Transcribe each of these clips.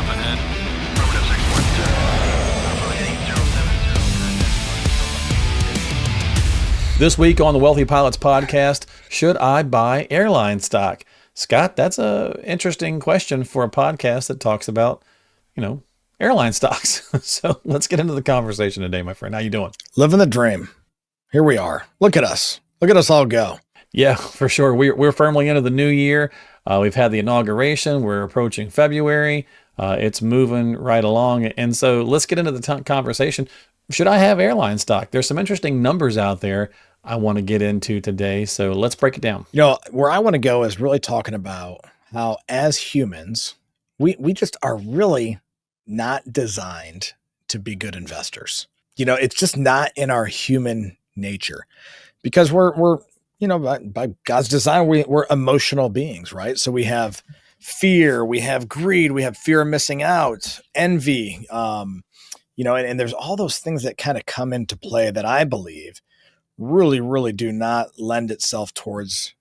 up ahead. Affirmative 612. This week on the Wealthy Pilots podcast, should I buy airline stock? Scott, that's an interesting question for a podcast that talks about, airline stocks. So let's get into the conversation today, my friend. How you doing? Living the dream. Here we are. Look at us. Look at us all go. Yeah, for sure. We're firmly into the new year. We've had the inauguration. We're approaching February. It's moving right along. And so let's get into the conversation. Should I have airline stock? There's some interesting numbers out there I want to get into today. So let's break it down. Where I want to go is really talking about how as humans, we just are really not designed to be good investors. It's just not in our human nature because we're by God's design, we're emotional beings, right? So we have fear, we have greed, we have fear of missing out, envy, and there's all those things that kind of come into play that I believe really, really do not lend itself towards,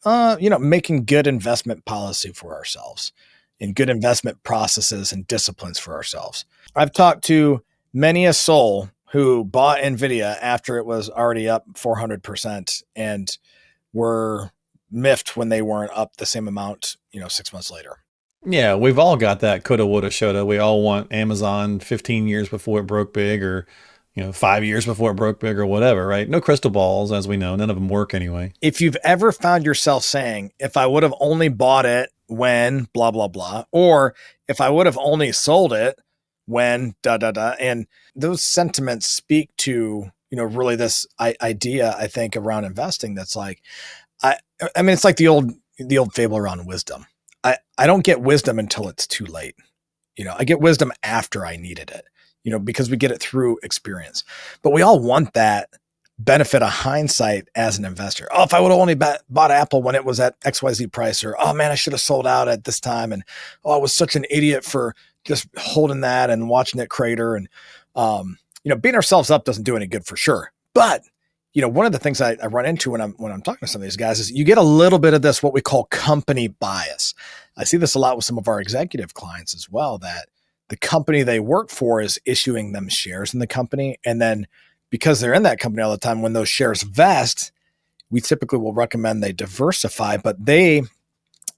making good investment policy for ourselves and good investment processes and disciplines for ourselves. I've talked to many a soul who bought NVIDIA after it was already up 400% and were miffed when they weren't up the same amount, 6 months later. Yeah, we've all got that coulda, woulda, shoulda. We all want Amazon 15 years before it broke big or 5 years before it broke big or whatever, right? No crystal balls, as we know. None of them work anyway. If you've ever found yourself saying, if I would have only bought it when blah, blah, blah, or if I would have only sold it when da, da, da, and those sentiments speak to, really this idea, I think, around investing that's like, I mean, it's like the old fable around wisdom. I don't get wisdom until it's too late. I get wisdom after I needed it. Because we get it through experience. But we all want that benefit of hindsight as an investor. Oh, if I would have only bought Apple when it was at XYZ price, or, oh man, I should have sold out at this time. And, oh, I was such an idiot for just holding that and watching it crater. And, beating ourselves up doesn't do any good for sure. But, one of the things I run into when I'm talking to some of these guys is you get a little bit of this, what we call company bias. I see this a lot with some of our executive clients as well, that the company they work for is issuing them shares in the company. And then because they're in that company all the time, when those shares vest, we typically will recommend they diversify, but they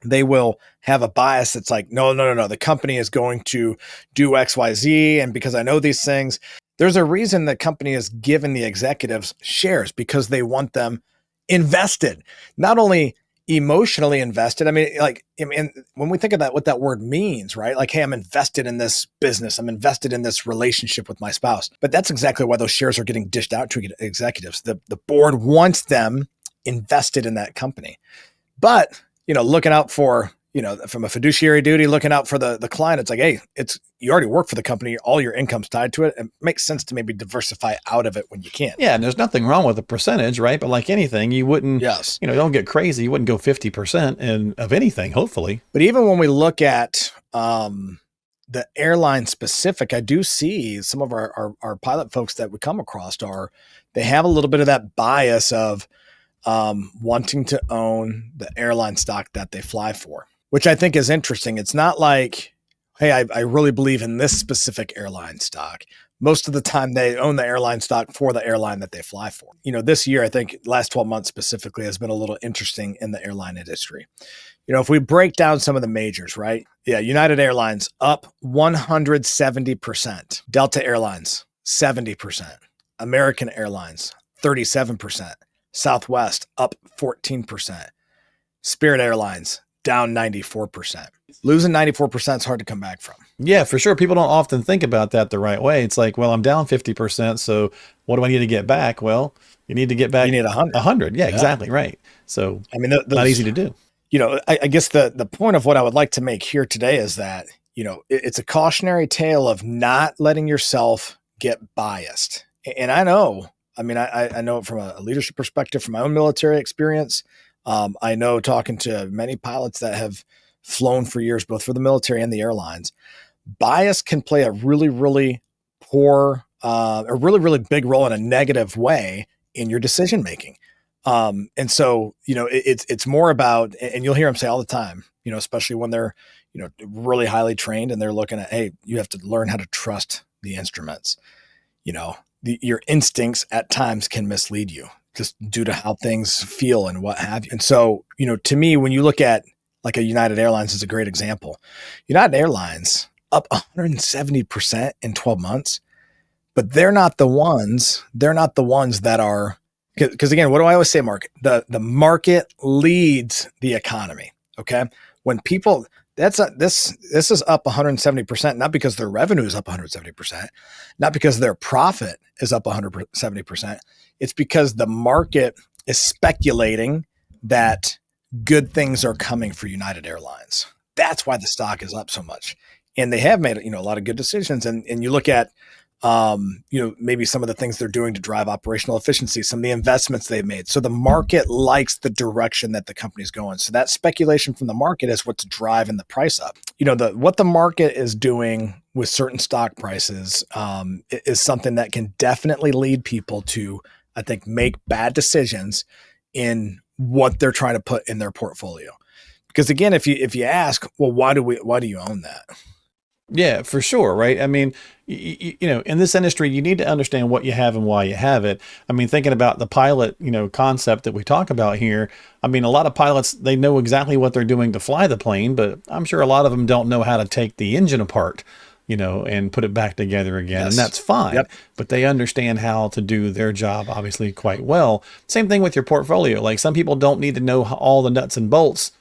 will have a bias that's like, no, the company is going to do X, Y, Z. And because I know these things, there's a reason the company is giving the executives shares because they want them invested, not only emotionally invested. I mean, when we think of that, what that word means, right? Like, hey, I'm invested in this business. I'm invested in this relationship with my spouse. But that's exactly why those shares are getting dished out to executives. The board wants them invested in that company. But, looking out for, from a fiduciary duty, looking out for the client, it's like, hey, you already work for the company. All your income's tied to it. It makes sense to maybe diversify out of it when you can. Yeah, and there's nothing wrong with a percentage, right? But like anything, you wouldn't, don't get crazy. You wouldn't go 50% of anything, hopefully. But even when we look at the airline specific, I do see some of our pilot folks that we come across they have a little bit of that bias of wanting to own the airline stock that they fly for, which I think is interesting. It's not like, hey, I really believe in this specific airline stock. Most of the time they own the airline stock for the airline that they fly for. This year, I think last 12 months specifically has been a little interesting in the airline industry. If we break down some of the majors, right? Yeah. United Airlines up 170%. Delta Airlines, 70%. American Airlines, 37%. Southwest up 14%. Spirit Airlines down 94%. Losing 94% is hard to come back from. Yeah, for sure. People don't often think about that the right way. It's like, well, I'm down 50%. So what do I need to get back? Well, you need to get back. You need 100. 100. Yeah, exactly. Right. So I mean, not easy to do. I guess the point of what I would like to make here today is that, it's a cautionary tale of not letting yourself get biased. And I know, I know it from a leadership perspective, from my own military experience. I know talking to many pilots that have flown for years, both for the military and the airlines, bias can play a really, really poor, a really, really big role in a negative way in your decision-making. And so, it's more about, and you'll hear them say all the time, especially when they're, really highly trained and they're looking at, hey, you have to learn how to trust the instruments. Your instincts at times can mislead you just due to how things feel and what have you. And so, to me, when you look at like a United Airlines is a great example. United Airlines up 170% in 12 months, but they're not the ones that are, because again, what do I always say, Mark? The market leads the economy. Okay. When people, this is up 170%, not because their revenue is up 170%, not because their profit is up 170%. It's because the market is speculating that good things are coming for United Airlines. That's why the stock is up so much. And they have made, a lot of good decisions. And you look at, maybe some of the things they're doing to drive operational efficiency, some of the investments they've made. So the market likes the direction that the company's going. So that speculation from the market is what's driving the price up. What the market is doing with certain stock prices is something that can definitely lead people to, I think, make bad decisions in what they're trying to put in their portfolio. Because again, if you ask, well, why do you own that? Yeah, for sure. Right. I mean, in this industry, you need to understand what you have and why you have it. I mean, thinking about the pilot, concept that we talk about here. I mean, a lot of pilots, they know exactly what they're doing to fly the plane, but I'm sure a lot of them don't know how to take the engine apart, and put it back together again. Yes. And that's fine. Yep. But they understand how to do their job, obviously, quite well. Same thing with your portfolio. Like some people don't need to know all the nuts and bolts.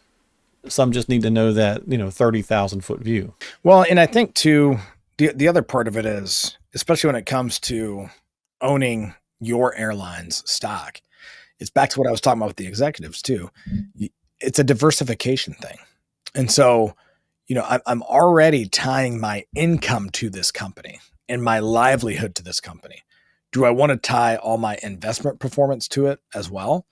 Some just need to know that, 30,000 foot view. Well, and I think too, the other part of it is, especially when it comes to owning your airline's stock, it's back to what I was talking about with the executives too. It's a diversification thing. And so, I'm already tying my income to this company and my livelihood to this company. Do I want to tie all my investment performance to it as well?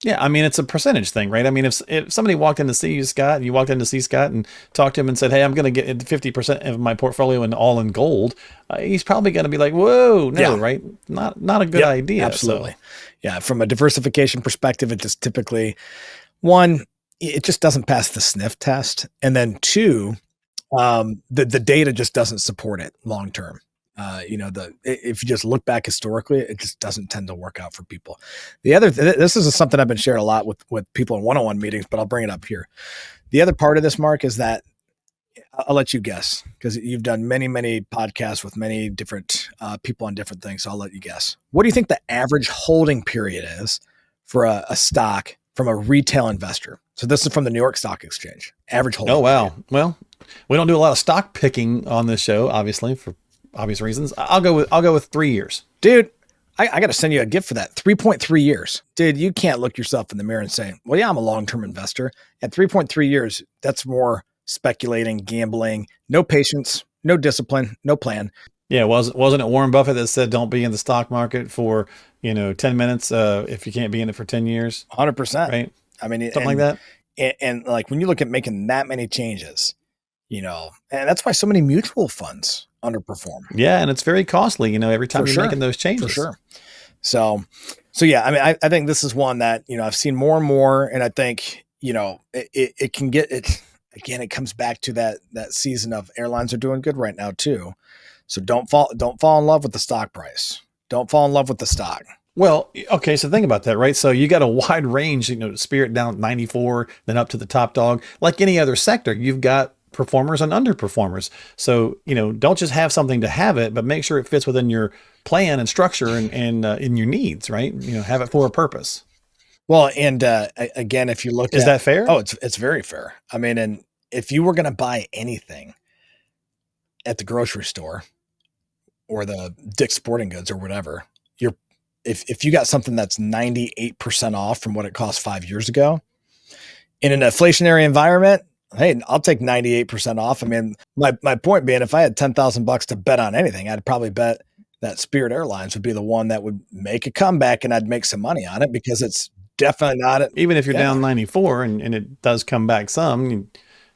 Yeah, I mean, it's a percentage thing, right? I mean, if somebody walked in to see you, Scott, and you walked in to see Scott and talked to him and said, hey, I'm going to get 50% of my portfolio in all in gold, he's probably going to be like, whoa, no, Yeah. Right? Not a good idea. Absolutely. So. Yeah. From a diversification perspective, it just typically, one, it just doesn't pass the sniff test. And then two, the data just doesn't support it long term. If you just look back historically, it just doesn't tend to work out for people. This is something I've been sharing a lot with people in one-on-one meetings, but I'll bring it up here. The other part of this, Mark, is that I'll let you guess because you've done many, many podcasts with many different people on different things. So I'll let you guess. What do you think the average holding period is for a stock from a retail investor? So this is from the New York Stock Exchange. Average holding. Oh, wow. Period. Well, we don't do a lot of stock picking on this show, obviously, for obvious reasons. I'll go with 3 years. Dude, I got to send you a gift for that. 3.3 years. Dude, you can't look yourself in the mirror and say, well, yeah, I'm a long-term investor. At 3.3 years, that's more speculating, gambling, no patience, no discipline, no plan. Yeah, wasn't it Warren Buffett that said don't be in the stock market for, 10 minutes if you can't be in it for 10 years? 100%. Right? I mean, Something like that. And like when you look at making that many changes, and that's why so many mutual funds underperform. Yeah, and it's very costly, every time For you're sure. making those changes. For sure. So yeah, I mean, I think this is one that, I've seen more and more, and I think, it can get it again. It comes back to that season of airlines are doing good right now too. So don't fall in love with the stock price. Don't fall in love with the stock. Well, okay, so think about that, right? So you got a wide range, Spirit down at 94, then up to the top dog. Like any other sector, you've got performers and underperformers. So, don't just have something to have it, but make sure it fits within your plan and structure and in your needs, right? Have it for a purpose. Well, and again, if you look Is that fair? Oh, it's very fair. I mean, and if you were going to buy anything at the grocery store or the Dick's Sporting Goods or whatever, if you got something that's 98% off from what it cost 5 years ago in an inflationary environment, hey, I'll take 98% off. I mean, my point being, if I had $10,000 to bet on anything, I'd probably bet that Spirit Airlines would be the one that would make a comeback and I'd make some money on it because it's definitely not it. Even if you're down 94 and it does come back some,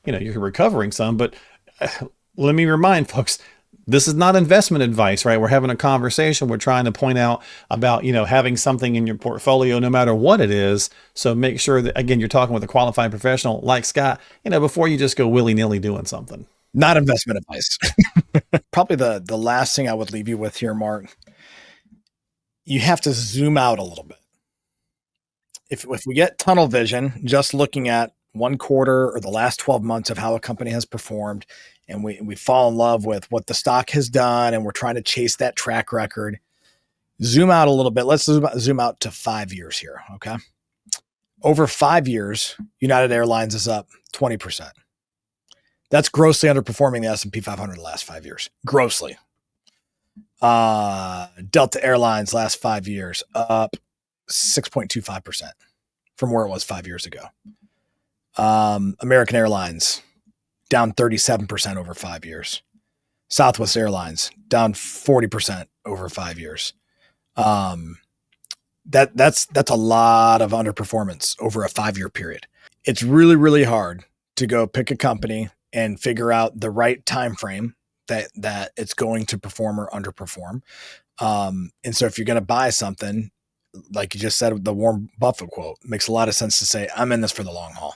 you're recovering some, but let me remind folks, This is not investment advice, right? We're having a conversation. We're trying to point out about, having something in your portfolio, no matter what it is. So make sure that, again, you're talking with a qualified professional like Scott, before you just go willy-nilly doing something. Not investment advice. Probably the last thing I would leave you with here, Mark, you have to zoom out a little bit. If we get tunnel vision, just looking at one quarter or the last 12 months of how a company has performed, and we fall in love with what the stock has done, and we're trying to chase that track record, zoom out a little bit. Let's zoom out to 5 years here, okay? Over 5 years, United Airlines is up 20%. That's grossly underperforming the S&P 500 the last 5 years. Grossly. Delta Airlines last 5 years up 6.25% from where it was 5 years ago. American Airlines down 37% over 5 years. Southwest Airlines down 40% over 5 years. That's a lot of underperformance over a 5-year period. It's really, really hard to go pick a company and figure out the right time frame that it's going to perform or underperform. And so if you're going to buy something, like you just said, the Warren Buffett quote, makes a lot of sense to say, I'm in this for the long haul.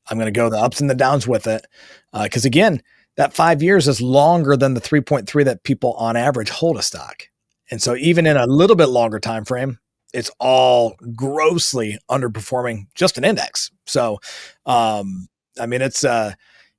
I'm going to go the ups and the downs with it. Because again, that 5 years is longer than the 3.3 that people on average hold a stock. And so even in a little bit longer time frame, it's all grossly underperforming just an index. So,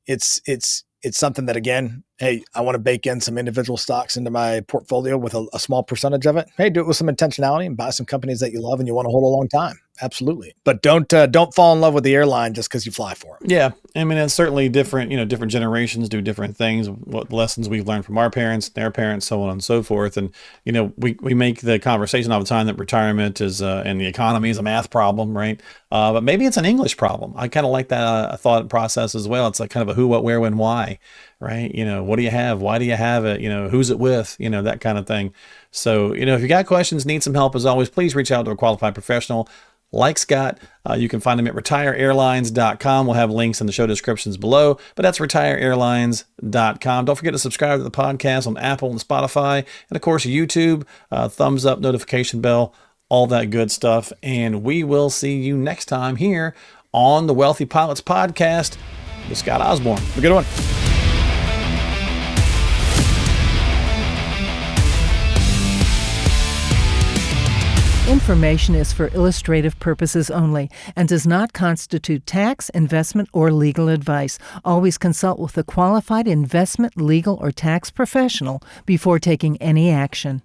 it's something that, again, hey, I want to bake in some individual stocks into my portfolio with a small percentage of it. Hey, do it with some intentionality and buy some companies that you love and you want to hold a long time. Absolutely. But don't fall in love with the airline just because you fly for them. Yeah. I mean, it's certainly different, different generations do different things, what lessons we've learned from our parents, their parents, so on and so forth. And, we make the conversation all the time that retirement is, and the economy is a math problem, right? But maybe it's an English problem. I kind of like that thought process as well. It's like kind of a who, what, where, when, why, right? What do you have? Why do you have it? Who's it with? That kind of thing. So, if you got questions, need some help, as always, please reach out to a qualified professional like Scott. You can find him at retireairlines.com. We'll have links in the show descriptions below, but that's retireairlines.com. Don't forget to subscribe to the podcast on Apple and Spotify, and of course, YouTube, thumbs up, notification bell, all that good stuff. And we will see you next time here on the Wealthy Pilots Podcast with Scott Osborn. Have a good one. Information is for illustrative purposes only and does not constitute tax, investment, or legal advice. Always consult with a qualified investment, legal, or tax professional before taking any action.